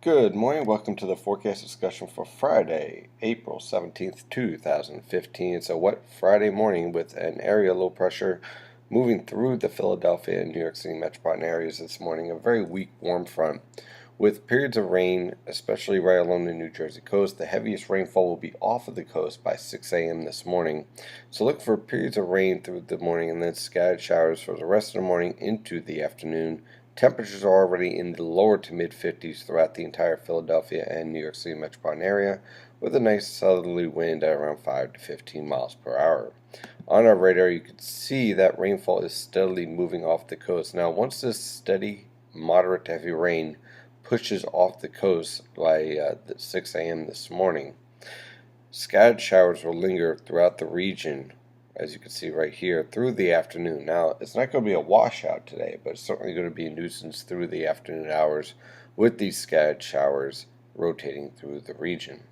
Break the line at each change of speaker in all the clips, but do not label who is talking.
Good morning. Welcome to the forecast discussion for Friday, April 17th, 2015. It's a wet Friday morning with an area low pressure moving through the Philadelphia and New York City metropolitan areas this morning. A very weak warm front with periods of rain, especially right along the New Jersey coast. The heaviest rainfall will be off of the coast by 6 a.m. this morning. So look for periods of rain through the morning and then scattered showers for the rest of the morning into the afternoon. Temperatures are already in the lower to mid 50s throughout the entire Philadelphia and New York City metropolitan area, with a nice southerly wind at around 5 to 15 miles per hour. On our radar, you can see that rainfall is steadily moving off the coast. Now, once this steady, moderate to heavy rain pushes off the coast by 6 a.m. this morning, scattered showers will linger throughout the region, as you can see right here, through the afternoon. Now, it's not going to be a washout today, but it's certainly going to be a nuisance through the afternoon hours with these scattered showers rotating through the region.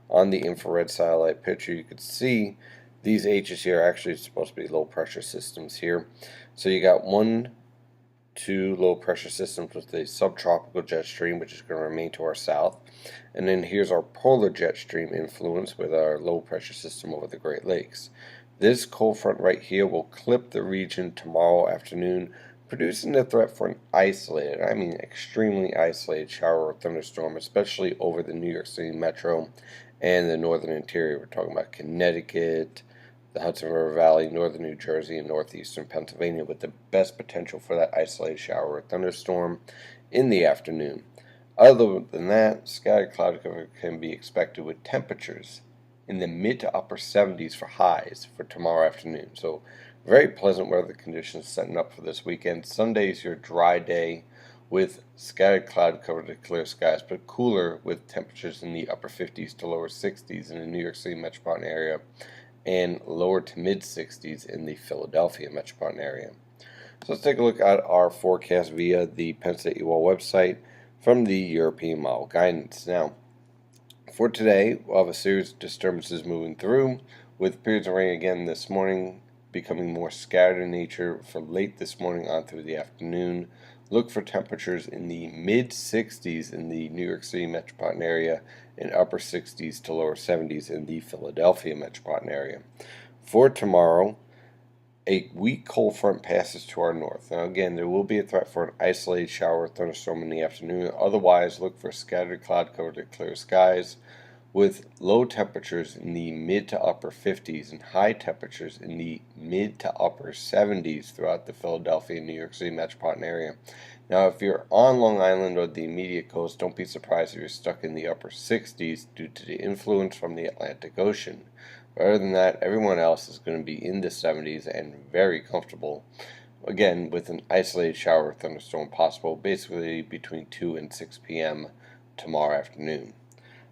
On the infrared satellite picture, you can see these H's here are actually supposed to be low pressure systems here. So you got two low pressure systems with a subtropical jet stream, which is going to remain to our south. And then here's our polar jet stream influence with our low pressure system over the Great Lakes. This cold front right here will clip the region tomorrow afternoon, producing the threat for an isolated, I mean extremely isolated shower or thunderstorm, especially over the New York City metro and the northern interior. We're talking about Connecticut, the Hudson River Valley, northern New Jersey, and northeastern Pennsylvania, with the best potential for that isolated shower or thunderstorm in the afternoon. Other than that, scattered cloud cover can be expected with temperatures in the mid to upper 70s for highs for tomorrow afternoon. So very pleasant weather conditions setting up for this weekend. Sunday is your dry day with scattered cloud cover to clear skies, but cooler with temperatures in the upper 50s to lower 60s in the New York City metropolitan area and lower to mid 60s in the Philadelphia metropolitan area. So let's take a look at our forecast via the Penn State UL website from the European Model Guidance. Now, for today, we'll have a series of disturbances moving through, with periods of rain again this morning becoming more scattered in nature for late this morning on through the afternoon. Look for temperatures in the mid 60s in the New York City metropolitan area and upper 60s to lower 70s in the Philadelphia metropolitan area. For tomorrow, a weak cold front passes to our north. Now again, there will be a threat for an isolated shower or thunderstorm in the afternoon. Otherwise, look for scattered cloud cover to clear skies with low temperatures in the mid to upper 50s and high temperatures in the mid to upper 70s throughout the Philadelphia and New York City metropolitan area. Now, if you're on Long Island or the immediate coast, don't be surprised if you're stuck in the upper 60s due to the influence from the Atlantic Ocean. But other than that, everyone else is going to be in the 70s and very comfortable. Again, with an isolated shower or thunderstorm possible basically between 2 and 6 p.m. tomorrow afternoon.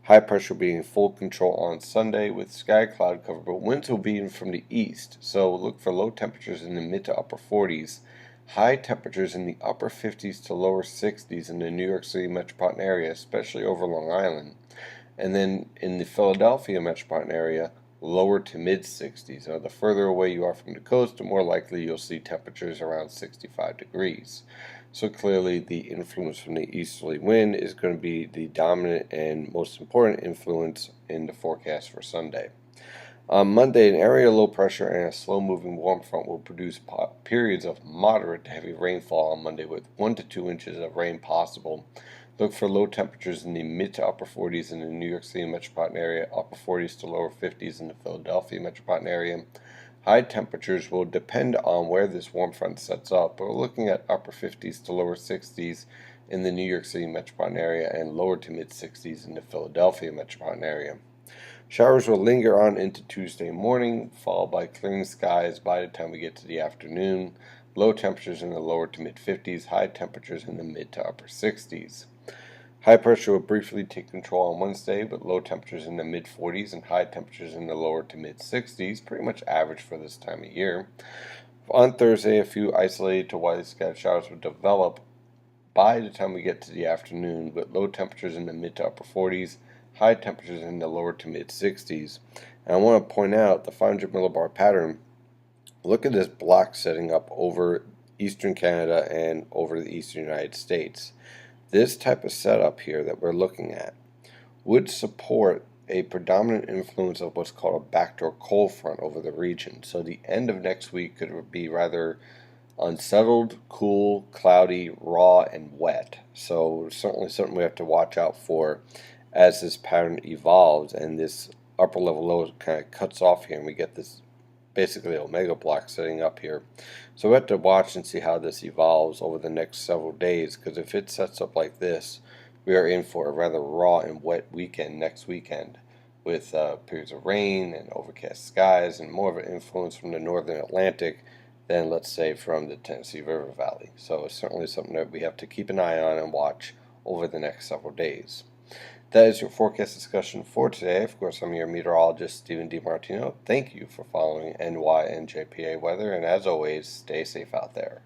High pressure will be in full control on Sunday with sky cloud cover, but winds will be in from the east. So look for low temperatures in the mid to upper 40s, high temperatures in the upper 50s to lower 60s in the New York City metropolitan area, especially over Long Island. And then in the Philadelphia metropolitan area, lower to mid 60s. Now, the further away you are from the coast, the more likely you'll see temperatures around 65 degrees. So clearly the influence from the easterly wind is going to be the dominant and most important influence in the forecast for Sunday. On Monday, an area low pressure and a slow-moving warm front will produce periods of moderate to heavy rainfall on Monday with 1 to 2 inches of rain possible. Look for low temperatures in the mid to upper 40s in the New York City metropolitan area, upper 40s to lower 50s in the Philadelphia metropolitan area. High temperatures will depend on where this warm front sets up, but we're looking at upper 50s to lower 60s in the New York City metropolitan area and lower to mid 60s in the Philadelphia metropolitan area. Showers will linger on into Tuesday morning, followed by clearing skies by the time we get to the afternoon. Low temperatures in the lower to mid 50s, high temperatures in the mid to upper 60s. High pressure will briefly take control on Wednesday, with low temperatures in the mid 40s and high temperatures in the lower to mid 60s, pretty much average for this time of year. On Thursday, a few isolated to widely scattered showers will develop by the time we get to the afternoon, with low temperatures in the mid to upper 40s, high temperatures in the lower to mid 60s. And I want to point out the 500 millibar pattern. Look at this block setting up over eastern Canada and over the eastern United States. This type of setup here that we're looking at would support a predominant influence of what's called a backdoor cold front over the region. So the end of next week could be rather unsettled, cool, cloudy, raw, and wet. So certainly something we have to watch out for as this pattern evolves and this upper level low kind of cuts off here and we get this basically omega block setting up here. So we have to watch and see how this evolves over the next several days, because if it sets up like this, we are in for a rather raw and wet weekend next weekend, with periods of rain and overcast skies and more of an influence from the northern Atlantic than, let's say, from the Tennessee River Valley. So it's certainly something that we have to keep an eye on and watch over the next several days. That is your forecast discussion for today. Of course, I'm your meteorologist, Stephen DiMartino. Thank you for following NYNJPA weather, and as always, stay safe out there.